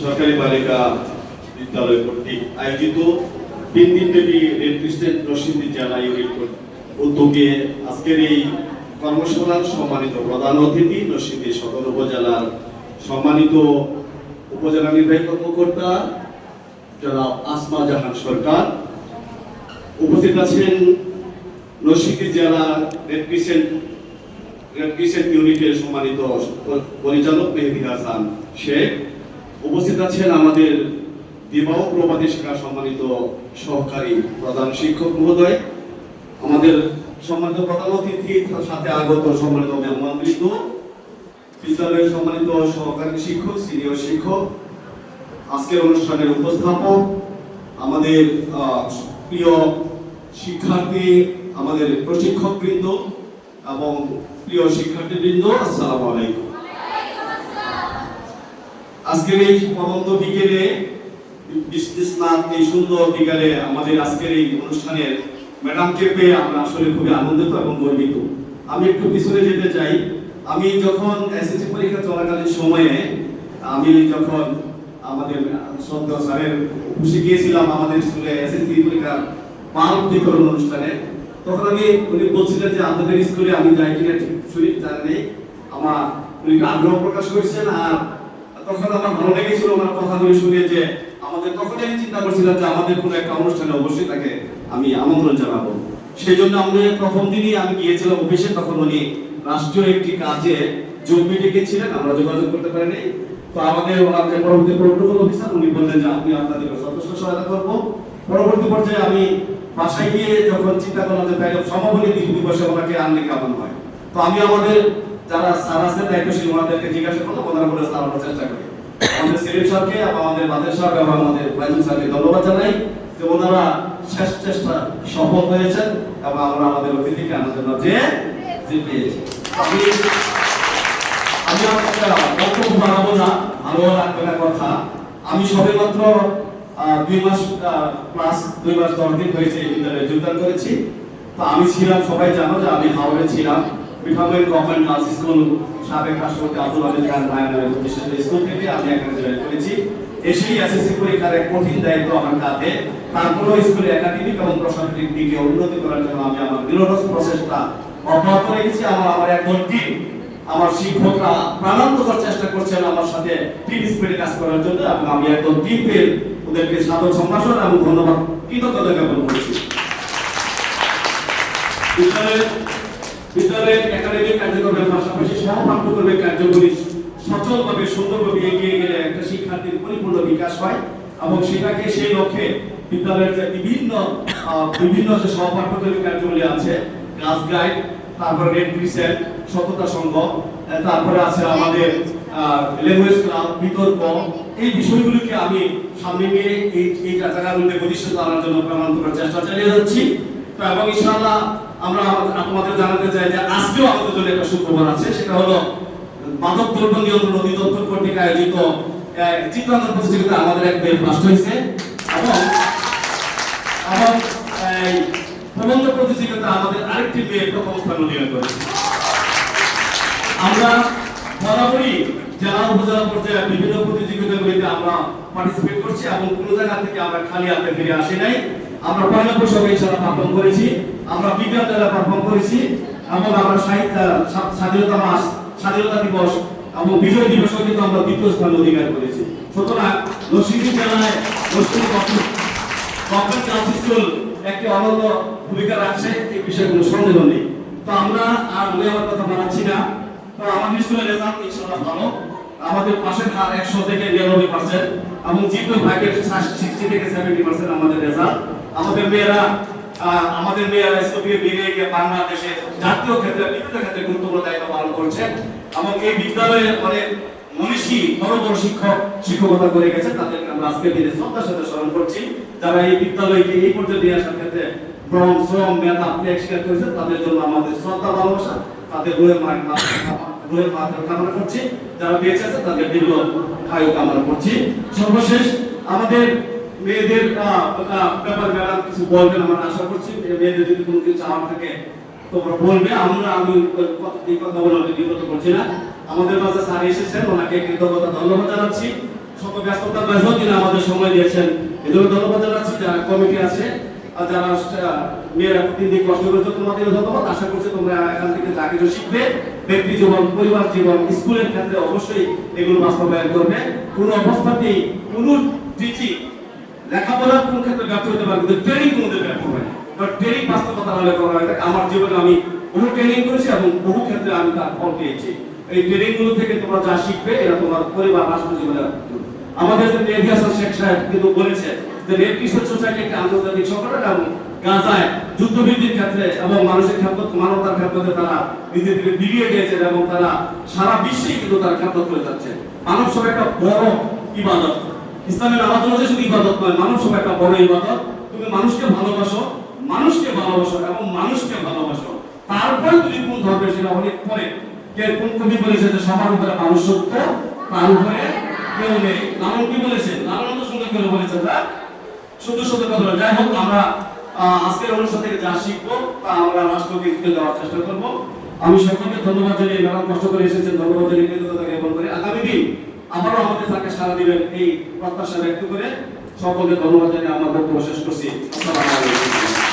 সরকারি বালিকা বিদ্যালয় কর্তৃক আয়োজিত 3 দিনব্যাপী রেড ক্রিসেন্ট নরসিংদী জেলা ইউনিট উদ্যোগে আজকের এই কর্মশালার সম্মানিত প্রধান অতিথি নরসিংদী সদর উপজেলার সম্মানিত উপজেলা নির্বাহী কর্মকর্তা জনাব আসমা জাহান সরকার, উপস্থিত আছেন নরসিংদী জেলা রেড ক্রিসেন্ট ইউনিটের সম্মানিত পরিচালক মেহেদী হাসান শেখ, উপস্থিত আছেন আমাদের দিবাও প্রবাদী শাখার সম্মানিত সহকারী প্রধান শিক্ষক মহোদয়, আমাদের সম্মানিত প্রধান অতিথির সাথে আগত সম্মানিত মেহমানবৃন্দ, বিদ্যালয়ের সম্মানিত সহকারী শিক্ষক, সিনিয়র শিক্ষক, আজকের অনুষ্ঠানের উপস্থাপক, আমাদের প্রিয় শিক্ষার্থী, আমাদের প্রশিক্ষকবৃন্দ এবং প্রিয় শিক্ষার্থীবৃন্দ, আসসালামু আলাইকুম। আজকের এই পরন্ত বিকেলে, এই সুন্দর বিকেলে আমাদের আজকের এই অনুষ্ঠানের ম্যাডামকে পেয়ে আমরা আসলে খুবই আনন্দিত এবং গর্বিত। আমি একটু পিছনে যেতে চাই। আমি যখন এসএসসি পরীক্ষা চলাকালীন সময়ে যখন আমাদের শ্রদ্ধা স্যারের খুশি গিয়েছিলাম আমাদের স্কুলে এসএসসি পরীক্ষার মাল বিতরণ অনুষ্ঠানে, তখন উনি বলছিলেন যে আপনাদের স্কুলে আমি যাই কিনা ঠিক শুনি জানি, আমার উনি আগ্রহ প্রকাশ করেছেন। আর তখন আমার ভালো লেগেছিল ওনার কথাগুলি শুনে, যে আমাদের তখনই আমি চিন্তা করছিলাম যে আমাদের কোনো একটা অনুষ্ঠানে অবশ্যই তাকে আমি আমন্ত্রণ জানাবো। সেই জন্য আমরা প্রথম দিনই আমি গিয়েছিলাম অফিসে, তখন উনি রাষ্ট্রীয় একটি কাজে যোগ মিটিংয়ে ছিলেন, আমরা যোগাযোগ করতে পারিনি। তো আমাদের যে পরবর্তী প্রোটোকল অফিসার উনি বললেন যে আপনি আপনাদের যথেষ্ট সহায়তা করবো। পরবর্তী পর্যায়ে আমি বাসায় গিয়ে যখন চিন্তা করলাম যে তাই সমাপনী দিবসে ওনাকে আনলে কেমন হয়, তো আমি আমাদের যারা স্যার আছে দায়িত্বশীল ওনাদেরকে জিজ্ঞাসা করলাম, ওনারা বলে স্যার আমরা চেষ্টা করি। আমাদের সেলিম স্যারকে এবং আমাদের বাদের সাহেব এবং আমাদের রাজু স্যারকে ধন্যবাদ জানাই যে ওনারা শেষ চেষ্টা সফল হয়েছেন এবং আমরা আমাদের অতিথিকে আনার যে পেয়েছি। আমি বক্তব্য বাড়াবো না, ভালো লাগবে না কথা। আমি সবে মাত্র 2 মাস প্লাস 2 মাস 10 দিন হয়েছে এই বিদ্যালয়ে যোগদান করেছি। তো আমি ছিলাম, সবাই জানো যে আমি হাওড়ে ছিলাম, মিঠামইল গভর্নমেন্ট গার্লস স্কুল সাবেক রাষ্ট্রপতি আব্দুল হামিদ খান মায়ানগরের প্রতিষ্ঠিত স্কুল থেকে আমি এখানে জয়েন করেছি। এসেই এসএসসি পরীক্ষার এক কঠিন দায়িত্ব আমার কাঁধে। তারপরেও স্কুলের একাডেমিক এবং প্রশাসনিক দিকে উন্নতি করার জন্য আমি আমার নিরলস প্রচেষ্টা অব্যাহত রেখেছি। আমার একজন টিম, আমার শিক্ষকরা প্রাণান্তকর চেষ্টা করছেন আমার সাথে টিম স্পিরিটে কাজ করার জন্য, এবং আমি একদম টিমের ওদেরকে সাদর সম্ভাষণ এবং ধন্যবাদ কৃতজ্ঞতা জ্ঞাপন করছি। বিদ্যালয়ের একাডেমিক কার্যক্রমের পাশাপাশি সহপাঠ্যক্রমের কার্যক্রম সচলভাবে সুন্দরভাবে এগিয়ে গেলে একটা শিক্ষার্থীর পরিপূর্ণ বিকাশ হয়, এবং সেটাকে সেই লক্ষ্যে বিদ্যালয়ের যে বিভিন্ন যে সহপাঠ্যক্রমিক কার্যগুলি আছে, ক্লাস গাইড, তারপর রেড ক্রিসেন্ট, সততা সংঘ, তারপরে আছে আমাদের ল্যাঙ্গুয়েজ ক্লাব, বিতর্ক, এই বিষয়গুলিকে আমি সামনে নিয়ে এই জায়গাগুলিতে প্রতিষ্ঠিত আনার জন্য প্রাণান্তকর চেষ্টা চালিয়ে যাচ্ছি। তো এবং ইনশাআল্লাহ আমরা আপনাদের জানাতে চাই যে আজকেও আমাদের জন্য একটা সুখবর আছে, সেটা হলো মাদক দ্রব্য নিয়ন্ত্রণ অধিদপ্তর কর্তৃক আয়োজিত চিত্রাঙ্কন প্রতিযোগিতা আমাদের এক মেয়ে ফার্স্ট হয়েছে, এবং প্রবন্ধ প্রতিযোগিতা আমাদের আরেকটি মেয়ে প্রথম স্থান অধিকার করেছে। আমরা বরাবরই জেলা উপজেলা পর্যায়ে বিভিন্ন প্রতিযোগিতাগুলিতে আমরা পার্টিসিপেট করছি, এবং কোনো জায়গা থেকে আমরা খালি হাতে ফিরে আসি নাই। আমরা পয়লা বৈশাখে ইনশাআল্লাহ পারফর্ম করেছি, আমরা বিজ্ঞান মেলা পারফর্ম করেছি, এবং আমরা স্বাধীনতা মাস, স্বাধীনতা দিবস এবং বিজয় দিবসও কিন্তু আমরা দ্বিতীয় স্থান অধিকার করেছি। সুতরাং নরসিংদী জেলায় গভর্নমেন্ট গার্লস স্কুল একটি অনন্য ভূমিকা রাখছে, এই বিষয়ে কোনো সন্দেহ নেই। তো আমরা আর আমার কথা বাড়াচ্ছি না। তো আমাদের স্কুলের রেজাল্ট ইনশাআল্লাহ ভালো, আমাদের পাশের হার 100 থেকে 99%, এবং জিপি ভাগের 60 থেকে 70% আমাদের রেজাল্ট। আমাদের মেয়েরা স্কুলে বেরিয়ে গিয়ে বাংলাদেশে জাতীয় ক্ষেত্রে বিভিন্ন ক্ষেত্রে গুরুত্বপূর্ণ দায়িত্ব পালন করছে, এবং এই বিদ্যালয়ে অনেক মনীষী বড় বড় শিক্ষকতা করে গেছে, তাদেরকে আমরা আজকের দিনে শ্রদ্ধার সাথে স্মরণ করছি, যারা এই বিদ্যালয়কে এই পর্যায়ে নিয়ে আসার ক্ষেত্রে শ্রম মেধা ত্যাগ স্বীকার করেছে। তাদের জন্য আমাদের শ্রদ্ধা ভালোবাসা, তাদের রুহের মাধ্যমে কামনা করছি, যারা বেঁচে আছে তাদের দীর্ঘ আয়ু কামনা করছি। সর্বশেষ আমাদের মেয়েদের ব্যাপার ম্যাডাম কিছু বলবেন আমরা আশা করছি। মেয়েদের যদি কোনো কিছু চাওয়ার থাকে তোমরা বলবে, আমি এই কথা বলে বিব্রত করছি না। আমাদের মাঝে স্যার এসেছেন, ওনাকে কৃতজ্ঞতা ধন্যবাদ জানাচ্ছি। শত ব্যস্ততার মাঝেও তিনি আমাদের সময় দিয়েছেন। এজন্য ধন্যবাদ জানাচ্ছি যারা কমিটি আছে আর যারা মেয়েরা 3 দিন কষ্ট করেছে, তোমাদেরও ধন্যবাদ। আশা করছি তোমরা এখান থেকে যা কিছু শিখবে, ব্যক্তি জীবন, পরিবার জীবন, স্কুলের ক্ষেত্রে অবশ্যই এগুলো বাস্তবায়ন করবে। কোনো অবস্থাতেই কোনো টিচিং লেখাপড়ার কোন ক্ষেত্রে ব্যর্থ হতে পারে, কিন্তু ট্রেনিং কোনোদিন ব্যর্থ হয় না। কারণ ট্রেনিং বাস্তবতা হলে করা হয়। আমার জীবনে আমি বহু ট্রেনিং করেছি এবং বহু ক্ষেত্রে আমি তার ফল পেয়েছি। এই ট্রেনিং গুলো থেকে তোমরা যা শিখবে এরা তোমার পরিবার রাষ্ট্র জীবনে। আমাদের যে মেহেদী হাসান শেখ সাহেব কিন্তু বলেছে যে রেড ক্রিসেন্ট সোসাইটি একটা আন্তর্জাতিক সংগঠন এবং গাজায় যুদ্ধবৃদ্ধির ক্ষেত্রে এবং মানুষের খেদমত, মানবতার খেদমতে তারা নিজেদেরকে বিলিয়ে দিয়েছেন এবং তারা সারা বিশ্বে কিন্তু তারা খেদমত করে যাচ্ছে। মানব সেবা একটা বড় ইবাদত। ইসলামের নামাজ হচ্ছে শুধু ইবাদত নয়, মানব সেবা একটা বড় ইবাদত। তুমি মানুষকে ভালোবাসো, মানুষকে ভালোবাসো এবং মানুষকে ভালোবাসো, তারপরে তুমি কোন ধর্মের সেটা অনেক পরে। কে কোন কবি বলেছে যে সবার উপরে মানুষ সত্য, তার উপরে কেউ নেই। লালন কি বলেছেন? লালন তো সুন্দর করে বলেছেন, না সুন্দর সুন্দর কথা। যাই হোক, আমরা আজকের অনুষ্ঠান থেকে যা শিখবো তা আমরা রাষ্ট্রকে দেওয়ার চেষ্টা করবো। আমি সকলকে ধন্যবাদ জানিয়ে, ম্যাডাম কষ্ট করে এসেছেন, ধন্যবাদ জানিয়ে কৃতজ্ঞতা জ্ঞাপন করে আগামী দিন আবারও আমাদের তাকে সারা দিবেন এই প্রত্যাশা ব্যক্ত করে সকলকে ধন্যবাদ জানিয়ে আমার বক্তব্য শেষ করছি। আসসালামু আলাইকুম।